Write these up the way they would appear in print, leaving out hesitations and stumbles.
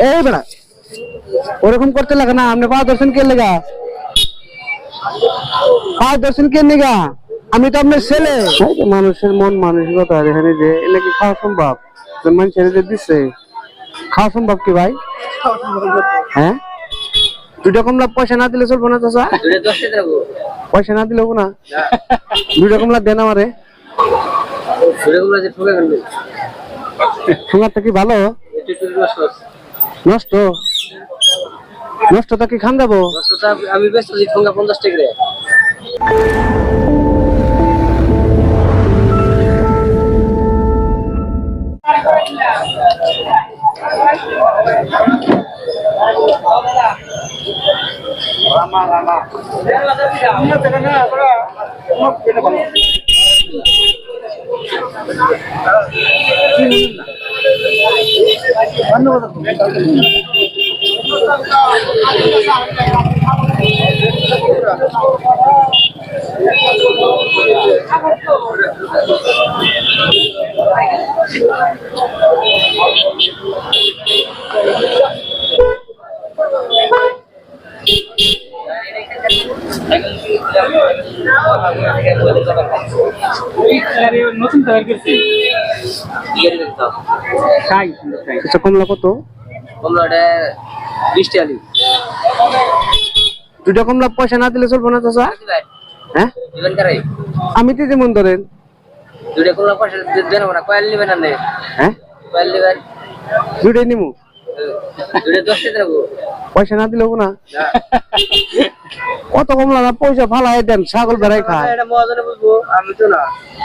এই বেড়া ওরকম করতে লাগে না। আপনি পা দর্শন কে লেগা, পা দর্শন কে নিগা? আমি তো আপনার ছেলে। মানুষের মন মানসিকতা এখানে যে এটা কি খাওয়া সম্ভব? মানুষের যে দিচ্ছে খাওয়া সম্ভব কি ভাই? হ্যাঁ, 2টা কমলা পয়সা না দিলে চলবো না চাচা? পয়সা না দিলে না, 2টা কমলা দেন আমারে। ঠোঙাটা কি ভালো? নষ্ট নষ্টটা কি খান দেবো? আমি ব্যস্ত 50 টাকা। নতুন তৈরি করছি। কমলা কত? কমলাটা 20 টাকা। 2টা কমলা পয়সা না দিলে চলবো না চাচা? হ্যাঁ, আমি তো যেমন ধরেন 2টা কমলা পয়সা দেন না, কয়েল নেবেন না? হ্যাঁ, কয়েল নেবেন, 2টাই নিমু। 2টা 10 টাকা দেবো। পয়সা না দিলে না। কত কমলা না পয়সা ফালাই দেন, ছাগল বেড়াই খায়। এটা মহাজনে বুঝবো, আমি তো না।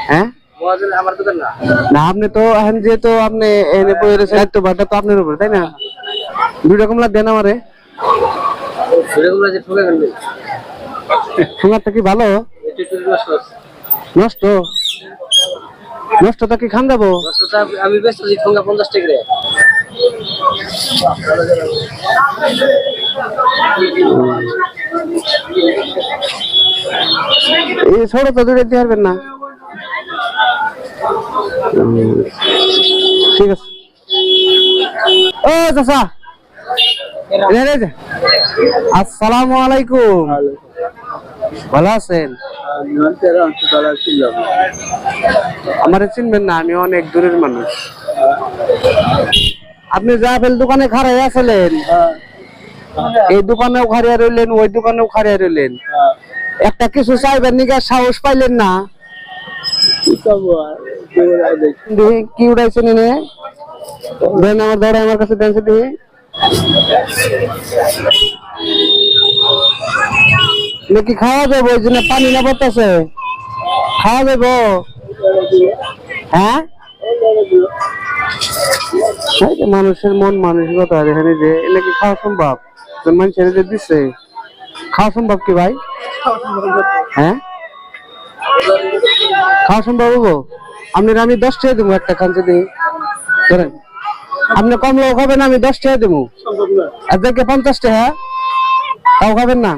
হ্যাঁ, মহাজন আমার দোকান না। না, আপনি তো এখন যেহেতু আপনি এনে পড়ে দায়িত্ব ভারটা তো আপনার উপর, তাই না? 2টা কমলা দেন আমারে। ঠোঙাটা কি ভালো? নষ্ট নষ্টটা কি খান দেবো? আমি ব্যস্ত 50 টাকা। এই ছোট তো 2টা দিতে পারবেন না। ঠিক আছে। ও চাচা, আসসালামু আলাইকুম। ভালো আছেন? আমারে চিনবেন না, আমি অনেক দূরের মানুষ। আপনি জাফেল দোকানে খাড়াই আছিলেন, এই দোকানেও খাড়িয়া রইলেন, ওই দোকানেও খাড়িয়া রইলেন। একটা কিছু চাইবেন নিকা সাহস পাইলেন না? কি উঠাইছেন এনে? দেন আমার ধরে আমার কাছে দেন সেটি। নাকি খাওয়া যাবো? ওই জন্য পানি না পড়তেছে, খাওয়া যাবো? হ্যাঁ, মানুষের মন মানসিকতা এখানে যে এটা কি খাওয়া সম্ভব? মানুষের যে দিচ্ছে খাওয়া সম্ভব কি ভাই? হ্যাঁ, খাওয়া সম্ভব হবো? আপনার আমি 10 টাকা দেবো একটা খান যদি ধরেন। আপনি কমলাও খাবেন, আমি 10 টাকা দেবো। আর দেখে 50 টাকা তাও খাবেন না?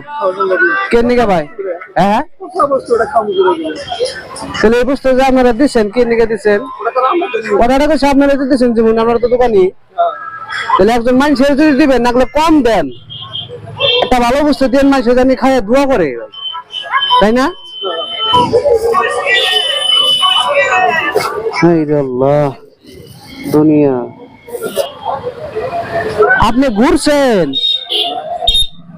কে নিকা ভাই? হ্যাঁ, তাহলে এই বুঝতে যে আপনারা দিচ্ছেন, কে নিকা দিচ্ছেন? কথাটা তো আপনারা দিচ্ছেন, যেমন আমরা তো দোকানি। তাহলে একজন মানুষের যদি দিবেন, না কম দেন, একটা ভালো বুঝতে দেন, মানুষ জানি খায় দোয়া করে, তাই না? আল্লাহ দুনিয়া। আপনি ঘুরছেন,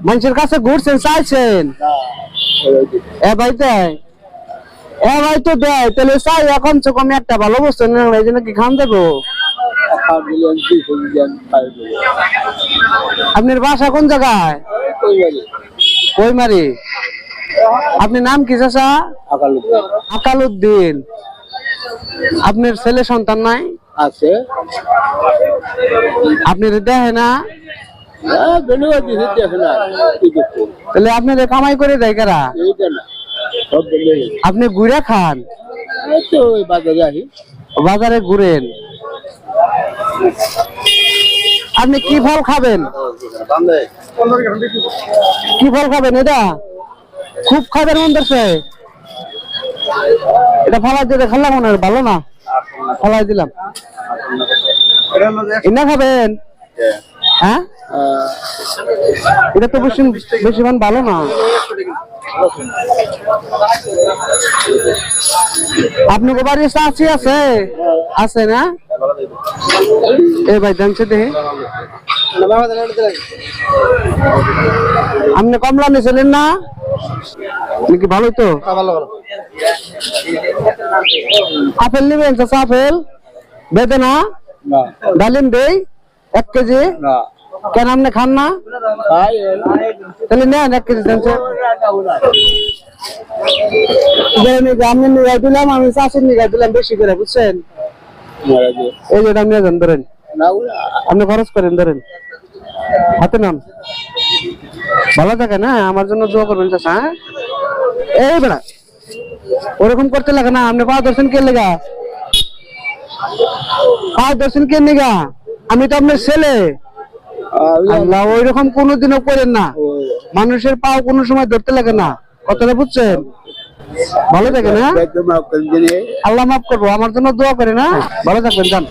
মানুষের কাছে ঘুরছেন, চাইছেন। এ ভাই দেয়, এ ভাই তো দেয়, তাহলে চাই এখন কমে একটা ভালো বস্তু এই জন্য কি খান দেবো? আপনার বাসা কোন জায়গায়? কইমারি। আপনার নাম কি চাচা? আকালউদ্দিন। আপনার ছেলে সন্তান নাই? আছে। আপনার দেখে না? তাহলে আপনার কামাই করে দেয় কারা? আপনি ঘুরে খান? বাজারে ঘুরেন। আপনি কি ফল খাবেন? কি ফল খাবেন? এটা খুব খাবেন মন ধরছে, এটা ফালাই দিয়ে খাল্লা মনে হয় ভালো না, ফালাই দিলাম। এটা খাবেন? হ্যাঁ এটা তো বেশি বেশি মান ভালো না। আপনাকে বাড়ি চাচি আছে আছে না? এ ভাই জানছে দেখে আপনি কমলা নিয়েছিলেন না নাকি? ভালোই তো। আপেল নেবেন চাচা? আপেল বেদনা ডালিম দেই 1 কেজি। কেন আপনি খান না? তাহলে নেন 1 কেজি জানছে। আমি নিয়ে দিলাম, আমি চাষের নিয়ে দিলাম বেশি করে, বুঝছেন? এই যে নিয়ে যান, ধরেন আপনি খরচ করেন, ধরেন হাতে নাম। ভালো থাকে না, আমার জন্য দোয়া করবেন চাষা। হ্যাঁ এই বেড়া ওরকম করতে লাগে না। আপনি পাওয়া দর্শন কে লেগা? পাওয়া দর্শন কে লেগা? আমি তো আপনার ছেলে। আল্লাহ ওইরকম কোনোদিনও করেন না। মানুষের পাও কোনো সময় ধরতে লাগে না, কথাটা বুঝছেন? ভালো থাকে না, আল্লাহ মাফ করবো। আমার জন্য দোয়া করে না, ভালো থাকবেন, যান।